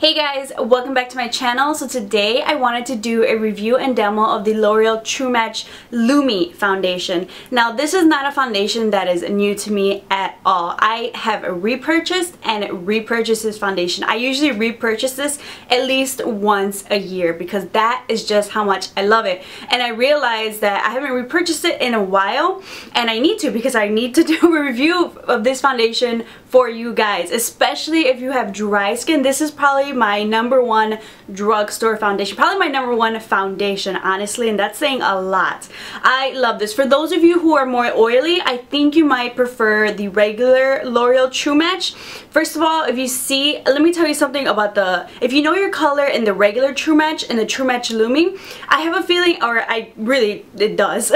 Hey guys, welcome back to my channel. So today I wanted to do a review and demo of the L'Oreal True Match Lumi foundation. Now this is not a foundation that is new to me at all. I have repurchased and repurchased this foundation. I usually repurchase this at least once a year because that is just how much I love it. And I realized that I haven't repurchased it in a while, and I need to because I need to do a review of this foundation for you guys, especially if you have dry skin. This is probably my #1 drugstore foundation, probably my #1 foundation, honestly, and that's saying a lot. I love this. For those of you who are more oily, I think you might prefer the regular L'Oreal True Match. First of all, if you see, let me tell you something about if you know your color in the regular True Match and the True Match Lumi, I have a feeling, or it does.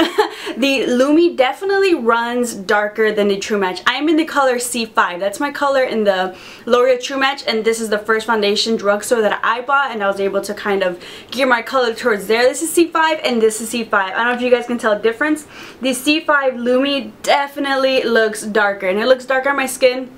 The Lumi definitely runs darker than the True Match. I am in the color C5. That's my color in the L'Oreal True Match, and this is the first foundation drugstore that I bought, and I was able to kind of gear my color towards there. This is C5 and this is C5. I don't know if you guys can tell a difference. The C5 Lumi definitely looks darker, and it looks darker on my skin.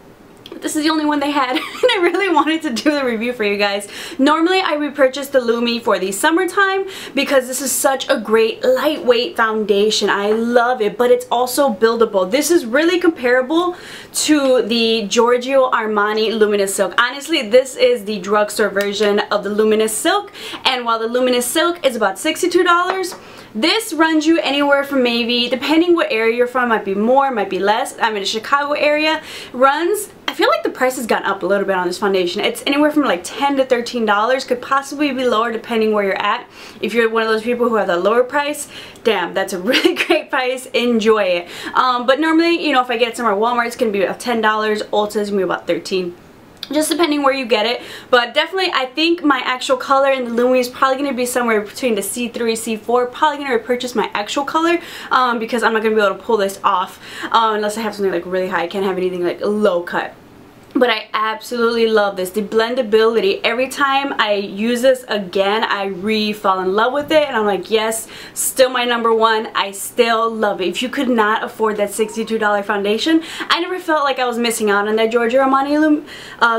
This is the only one they had, and I really wanted to do the review for you guys. Normally I repurchase the Lumi for the summertime because this is such a great lightweight foundation. I love it, but it's also buildable. This is really comparable to the Giorgio Armani Luminous Silk. Honestly, this is the drugstore version of the Luminous Silk, and while the Luminous Silk is about $62, this runs you anywhere from, maybe, depending what area you're from, might be more, might be less. I'm in the Chicago area. I feel like the price has gone up a little bit on this foundation. It's anywhere from like $10 to $13. Could possibly be lower depending where you're at. If you're one of those people who have the lower price, damn, that's a really great price. Enjoy it. But normally, you know, if I get it somewhere, Walmart, it's going to be about $10. Ulta is going to be about $13. Just depending where you get it. But definitely, I think my actual color in the Lumi is probably going to be somewhere between the C3, C4. Probably going to repurchase my actual color because I'm not going to be able to pull this off unless I have something like really high. I can't have anything like low cut. But I absolutely love this. The blendability, every time I use this again, I fall in love with it, and I'm like, yes, still my #1. I still love it. If you could not afford that $62 foundation, I never felt like I was missing out on that Giorgio Armani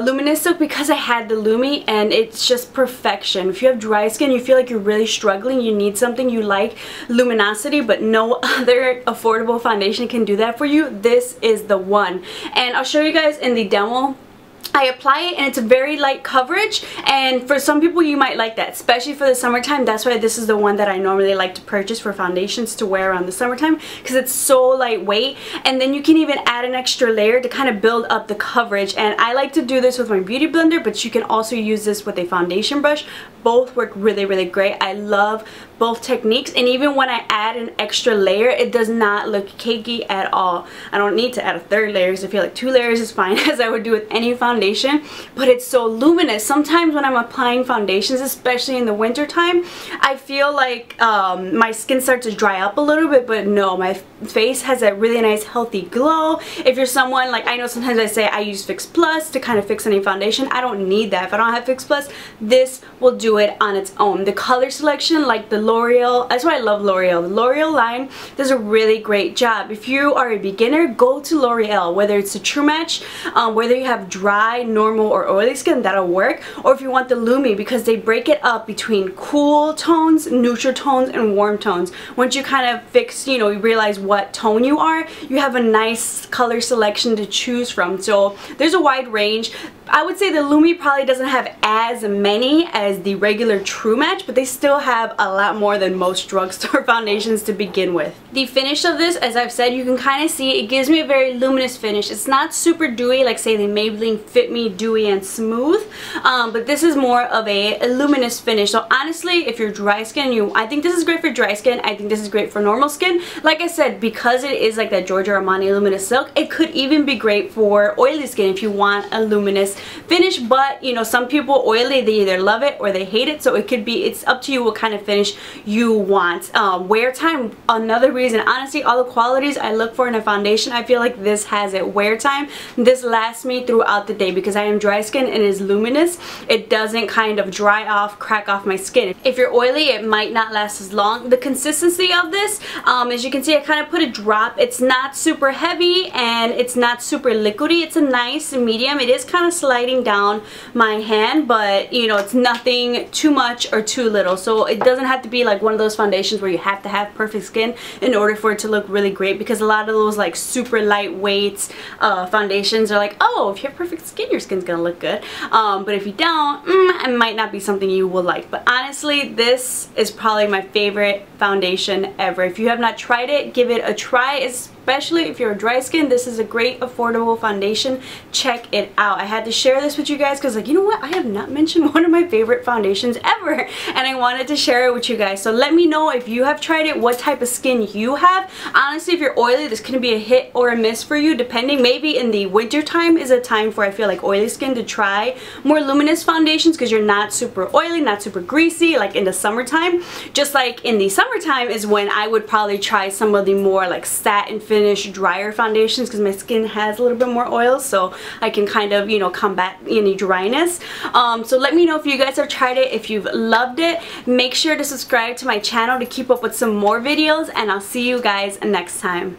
Luminous Silk because I had the Lumi, and it's just perfection. If you have dry skin, you feel like you're really struggling, you need something, you like luminosity, but no other affordable foundation can do that for you, this is the one. And I'll show you guys in the demo. I apply it, and it's a very light coverage, and for some people you might like that, especially for the summertime. That's why this is the one that I normally like to purchase for foundations to wear around the summertime, because it's so lightweight, and then you can even add an extra layer to kind of build up the coverage. And I like to do this with my beauty blender, but you can also use this with a foundation brush. Both work really, really great. I love both techniques, and even when I add an extra layer, it does not look cakey at all. I don't need to add a third layer because I feel like 2 layers is fine, as I would do with any foundation, but it's so luminous. Sometimes when I'm applying foundations, especially in the winter time, I feel like my skin starts to dry up a little bit, but no, my face has a really nice healthy glow. If you're someone, like, I know sometimes I say I use Fix Plus to kind of fix any foundation. I don't need that. If I don't have Fix Plus, this will do it on its own. The color selection, like the L'Oreal, that's why I love L'Oreal. The L'Oreal line does a really great job. If you are a beginner, go to L'Oreal, whether it's a True Match, whether you have dry, normal, or oily skin, that'll work. Or if you want the Lumi, because they break it up between cool tones, neutral tones, and warm tones. Once you kind of fix, you know, you realize what tone you are, you have a nice color selection to choose from. So there's a wide range. I would say the Lumi probably doesn't have as many as the regular True Match, but they still have a lot more than most drugstore foundations to begin with. The finish of this, as I've said, you can kind of see it gives me a very luminous finish. It's not super dewy like, say, the Maybelline Fit Me Dewy and Smooth, but this is more of a luminous finish. So honestly, if you're dry skin, I think this is great for dry skin. I think this is great for normal skin. Like I said, because it is like that Giorgio Armani Luminous Silk, it could even be great for oily skin if you want a luminous finish. But you know, some people oily, they either love it or they hate it, so it's up to you what kind of finish you want. Wear time, another reason. Honestly, all the qualities I look for in a foundation, I feel like this has it. Wear time, this lasts me throughout the day. day because I am dry skin and it is luminous. It doesn't kind of dry off, crack off my skin. If you're oily, it might not last as long. The consistency of this, as you can see, I kind of put a drop. It's not super heavy and it's not super liquidy. It's a nice medium. It is kind of sliding down my hand, but you know, it's nothing too much or too little. So it doesn't have to be like one of those foundations where you have to have perfect skin in order for it to look really great, because a lot of those like super lightweight foundations are like, oh, if you have perfect skin, your skin's gonna look good. But if you don't, it might not be something you will like. But honestly, this is probably my favorite foundation ever. If you have not tried it, give it a try, especially if you're dry skin. This is a great affordable foundation. Check it out. I had to share this with you guys because, like, you know what, I have not mentioned one of my favorite foundations ever, and I wanted to share it with you guys. So let me know if you have tried it, what type of skin you have. Honestly, if you're oily, this can be a hit or a miss for you, depending. Maybe in the winter time is a time for, I feel like, oily skin to try more luminous foundations because you're not super oily, not super greasy like in the summertime. Just like in the summertime is when I would probably try some of the more like satin finish drier foundations because my skin has a little bit more oil, so I can kind of, you know, combat any dryness. So let me know if you guys have tried it, if you've loved it. Make sure to subscribe to my channel to keep up with some more videos, and I'll see you guys next time.